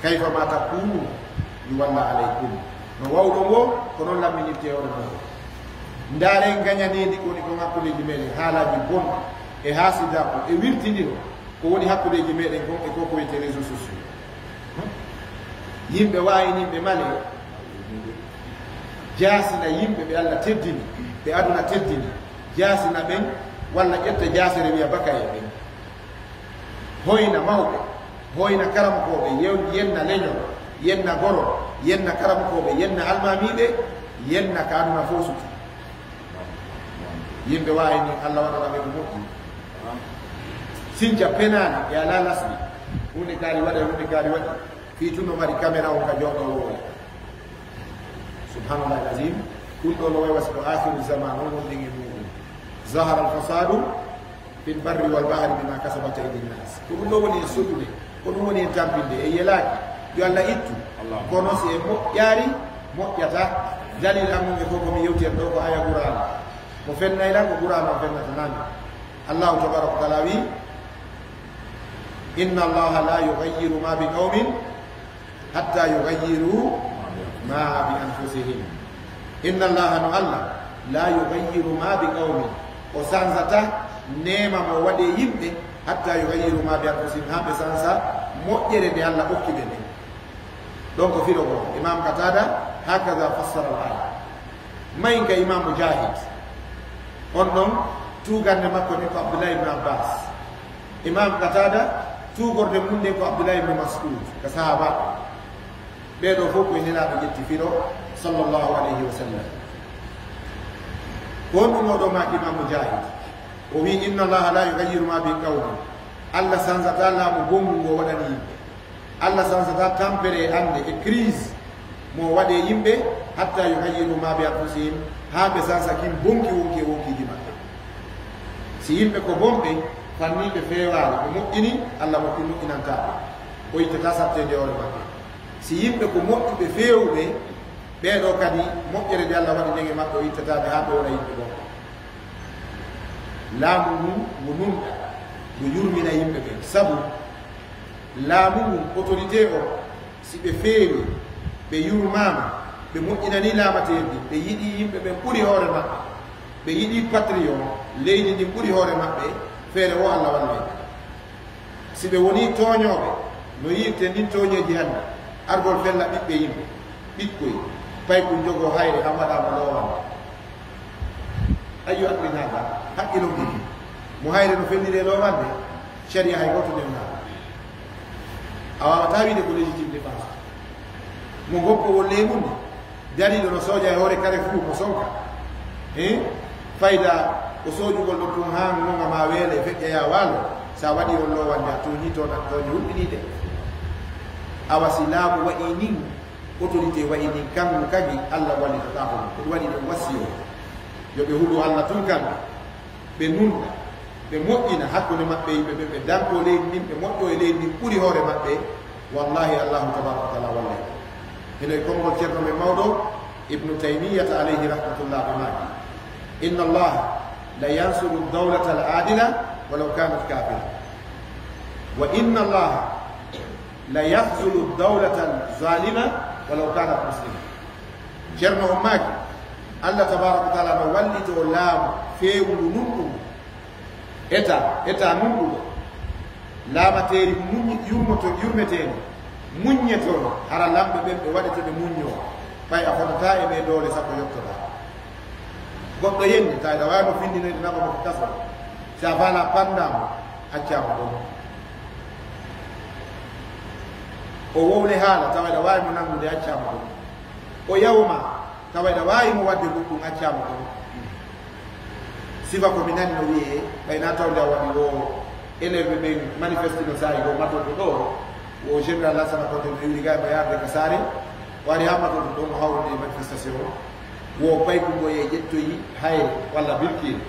kayfa ma takunu yuwalla alaykum no wawɗo ngo ko noon lamminirte hoore moɗon ndaare gañaneedi woni ko hakkudeji meɗen haalaji bonɗi e haasidaku e wirtidiro ko woni hakkudeji meɗen kon e koko wiyete réseau sociaux yimɓe wayinimɓe male jaasina yimɓe ɓe Allah teddini ɓe aduna teddini jaasina ɓen walla ƴetta jaasere wiya bakaye ɓen hoyna mawɓe hoyna karamokoɓe yenna leñol yenna goro yenna karamokoɓe yenna almamiɓe yenna ka aduna fo suti yimɓe wayini Allah waɗaɗaɓe ko moƴƴi sinja penani e ala lasɗi hunde kaari waɗa hunde kaari waɗi fi tunno mari caméra on ka jooɗo wowe subhanallah alazim ɗum ɗo no way wasi ko akhiru zaman on wonɗen e muɗum zahara alfasadu fi lbarri walbahri bima kasabat aydi nnas ko ɗum ɗo woni e soɗude ko ɗum woni e tampinde e yelaki yo Allah ittu kono si e moƴƴaari moƴƴata dalil amuɓe fof komi yewti en ɗo ko aya qur'ana mo fennayla ko qur'ana o fennata nani allahu tabaraka wa taala wi inna allaha la yughayyiru ma bi qawmin hatta yughayyiru ma bi anfusihim inna allaha no Allah la yughayyiru ma bi qawmin o sansata nema mo waɗe yimɓe hatta yughayyiru ma bi anfusihim hamɓe sansa moƴƴere nde Allah ɓokkiɓe nde donc fiɗo go imam Qatada hakaza fassara al-aya mayin ka imam Mujahid on ɗon tugande makko ni ko Abdullah ibn Abbas imam Qatada tugorde mum nde ko Abdullah ibn Mas'ud ka sahaba ɓeɗo fof koye nelaɓe ƴetti fiɗo sallllahu alayhi wa sallam ko on ɗum oɗo maki imam Mujahid o wi inna allaha la yughayyiru ma bi qawmin Allah sansata laamu gongu ngo waɗani yimɓe Allah sansata tampere e ande e crise mo waɗe yimɓe hatta yughayyiru ma bi anfusihim ha ɓe sansa kin bonki wonki e wonkiji maɓɓe si yimɓe ko bonɓe fanniɓe feewani ko moƴƴini Allah mo ɗum moƴƴinantaɓe o ittata sattede hoore maɓɓe si yimɓe ko moƴƴuɓe feewɓe ɓeɗo kadi moƴƴere nde Allah waɗi ndege maɓɓe o ittataɓe ha ɓe wona yimɓe bonɓe laamu mum mo numɗa mo yurmina yimɓe ɓe sabu laamu mum autorité o si ɓe feewi ɓe yurmama ɓe moƴƴinani laamateɗi ɓe yiɗi yimɓe ɓen ɓuri hoore maɓɓe ɓe yiɗi patrie o leydi ndin ɓuri hoore maɓɓe feere o Allah wallay si ɓe woni tooñoɓe no yirte ndin tooñeji hannde argol fella ɓiɓɓe yimɓe ɓikkoy pay ko jogo hayre han waɗama lowande ayu aqlinaga haqqilo ɗigi mo hayre no fellire lowande sharia hay goto ndemnaɗa a wawata wiide ko légitime défense mo goppowo lemunde dariɗo no sooja e hoore kare fuu mo sonka fayda ko soojugol ɗo tun ha gonga ma weele feƴƴaya waalo sa waɗi on lowande a toñi toon an toñi hulɓinide awa si laamu waɗi nin autorité waɗi nin kammu kadi Allah wallitata ko ɗum waɗi ɗum wasi o yoɓe huɗo Allah tun kamɓe ɓe nunɗa ɓe moƴƴina hakkude maɓɓe yimɓe ɓe ɓe danko leydi ndin ɓe moƴƴo e leydi ndin ɓuri hoore maɓɓe wallahi allahu tabaraka wa taala wallay heno e konngol ceerno men mawɗo ibnu taymiyata alayhi rahmatullah ɓe maaki inna allaha la yansuru dawlata al adila walaw kanat kafira wa inna allaha la yahzulu dawlata al zalima walaw kanat muslima ceerno o maaki Allah tabaraka wa taala no wallito laamu feewundu nunɗum état nunɗuɗo laamateri yurmeteni muññetono hara lamɓe ɓen ɓe waɗeteɓe muñño ɓay a fotata e ɓe doole sappo yettoɗa goɗɗo yenne tawi aɗa wawino findinoyde naɓa mo ko kaso si a fala pandamo accama ɗon o wowle haala tawa aɗa wawi mo nangude accama ɗon o yawma tawa aɗa wawi mo wadde goɗɗum accama ɗon sifa ko mi nani no wiye ɓayna tawde a waɗi o élève ɓe manifeste no sayi o matoto ɗo o général Lassana Conté no wiiri gay mo yarde ka saare waɗi ha matoto ɗo mo hawrude manifestation o wo paykugo e ƴettoyi hayre walla birkiri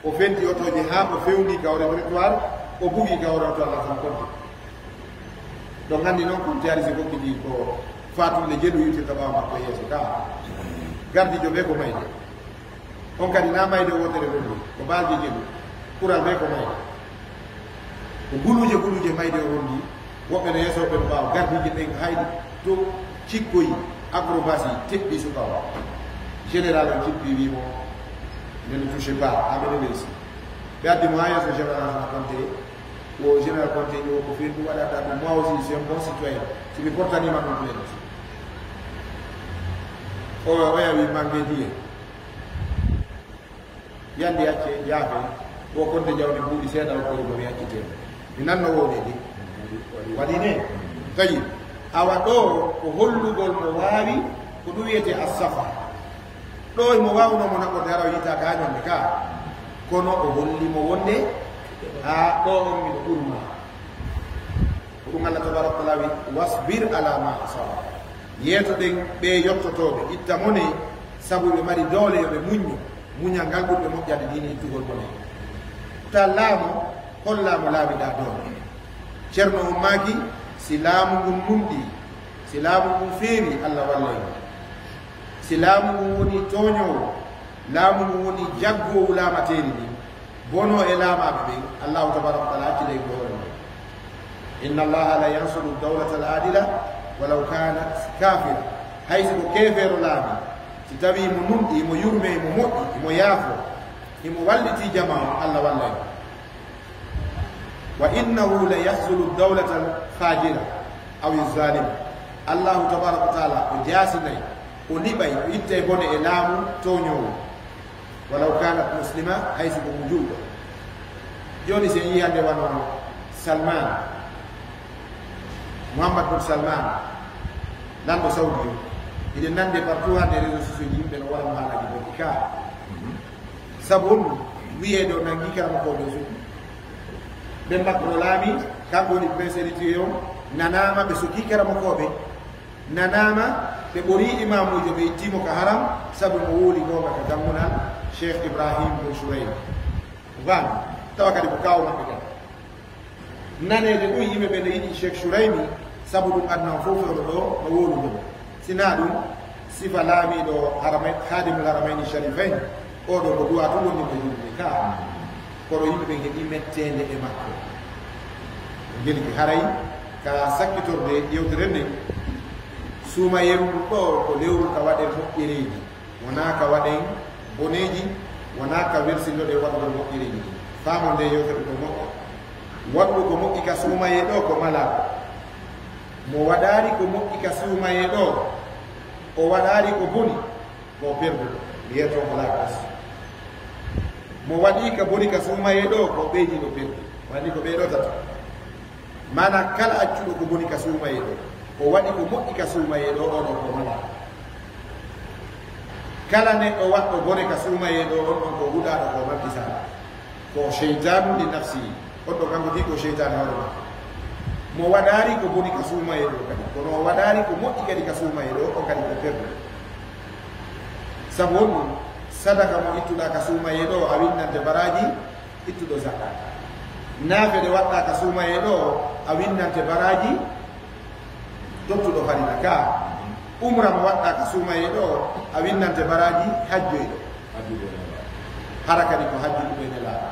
o fenti otoje ha o fewni kawre territoire o bugi kawre oto Lassana Conté donc handi noon Conté ari si hokkidi ko fatude jeeɗu yirtirta ɓawa makko yeeso ka gardijo ɓe ko mayde on kadi na mayde wodere wonɗi ko balje jeeɗu kural ɓe ko mayde ko guluje mayde o wondi woɓɓe no yeeso ɓe mbaw gardiji ɓen haydi to cikkoyi acrobatie teɓɓi sukawa général on cippi wimo ne ne touche pas amene leysi ɓe addi mo ha yeeso général Conté o général Conté o ko fiir ɗum waɗata ɗum moi aussi c'est un bon citoyen somi portanima ɗum plainte o yawi mangue diye yandi yacce yaafe o Conté jawde mbuuɗi seeɗa o koye bomi yacciteno mi nanno woɗedi waɗi ne tayi awa ɗo ko hollugol mo waawi ko ɗum wiyete assafa ɗo mo wawnomo naɓɓorde hara o yita gañonde ka kono o hollimo wonde ha ɗo on miɗo ɓurma ko ɗum Allah tabaraka taala wi wasbir ala ma asaba yeetoɗen ɓe yettotoɓe itta mone sabu ɓe mari doole yoɓe muñño muñal ngal ɓurɓe moƴƴade dini ittugol mone ta laamu hollamo laaɓiɗa doole ceerno um maaki si laamu ngun numɗi si laamu ngun feeri Allah wallay si laamu ngun woni toñowo laamu ngun woni jaggowu laamateeri ndi bono e laamaɓe ɓen allahu tabaraka wa taala accilay ko hoore mum inna allaha la yansuru dawlata al adila walaw kanat kafira haysi ko keefeero laami si tawi mo numɗi mo yurme mo moƴƴi imo yaafo imo walliti jama o Allah wallay wa innahu la yahzulu dawlata al fajira aw zalima allahu tabaraka wa taala o jaasinayi o liɓay o itte bone e laamu toñowo walaw kanat muslima haysi ko mo juuɗo joni sen yi hande wano Salman Mouhammad bin Salman lanɗo Saudi o iɗen nande partout hande réseau sociaux ji yimɓe no waɗano haalaji boni ka sabu on wiyeede o nangi karamakoɓe suɗi ɓe mbakkono laami kanko woni prince héritier o nanama ɓe sokki karamakoɓe nanama ɓe ɓori imamujo ɓe ittimo ko haram sabu mo wooli gonga ko dammunal Cheikh Ibrahim bin Chourayb wano tawa kadi ko kaw maɓɓe kadi nanede ɗum yimɓe ɓe no yiɗi Cheikh Chouraymi sabu ɗum adnan fof fewɗo ɗo no woluɗum sina ɗum sifa laamiɗo hadimul haramayni sharifain oɗo ko duwa to wonni mo yimɓe ka kono yimɓe ɓe heeɓi mettede e makko gelki haray ka sakkitorde yewtere nde suuma yewru ɗo ko lewru ka waɗen moƴƴereji wona ka waɗen boneji wona ka wersinɗoɗe waɗugo moƴƴereji ɗi faamo nde yewtere ko moƴƴo waɗɗu ko moƴƴi ka suumaye ɗo ko malako mo waɗari ko moƴƴi ka suumaye ɗo o waɗari ko boni ko perduɗo wiyeto ko lakas mo waɗi ka boni ka suumaye ɗo ko ɓeydiɗo perdi waɗi ko ɓeyɗo tata mana kala accuɗo ko boni ka suumaye ɗo o waɗi ko moƴƴi ka suumaye ɗo oɗo ko malako kala neɗɗo waɗɗo bone ka suumaye ɗo on ɗon ko huɗaɗo ko mabbisana ko cheytanu li nafsi on ɗo kanko ti ko cheytane hoore makko mo waɗari ko boni ka suumaye ɗo kadi kono o waɗari ko moƴƴi kadi ka suumaye ɗo o kadi ko perdu sabu on ɗum sadaka mo ittuɗa ka suumaye ɗo a winnante baraji ittuɗo zakka naafe ɗe waɗɗa ka suumaye ɗo a winnante baraji dottuɗo farina ka umra mo waɗɗa ka suumaye ɗo a winnante baraji hajjoyɗo hara kadi ko hajjuɗo ɓe nelaɗo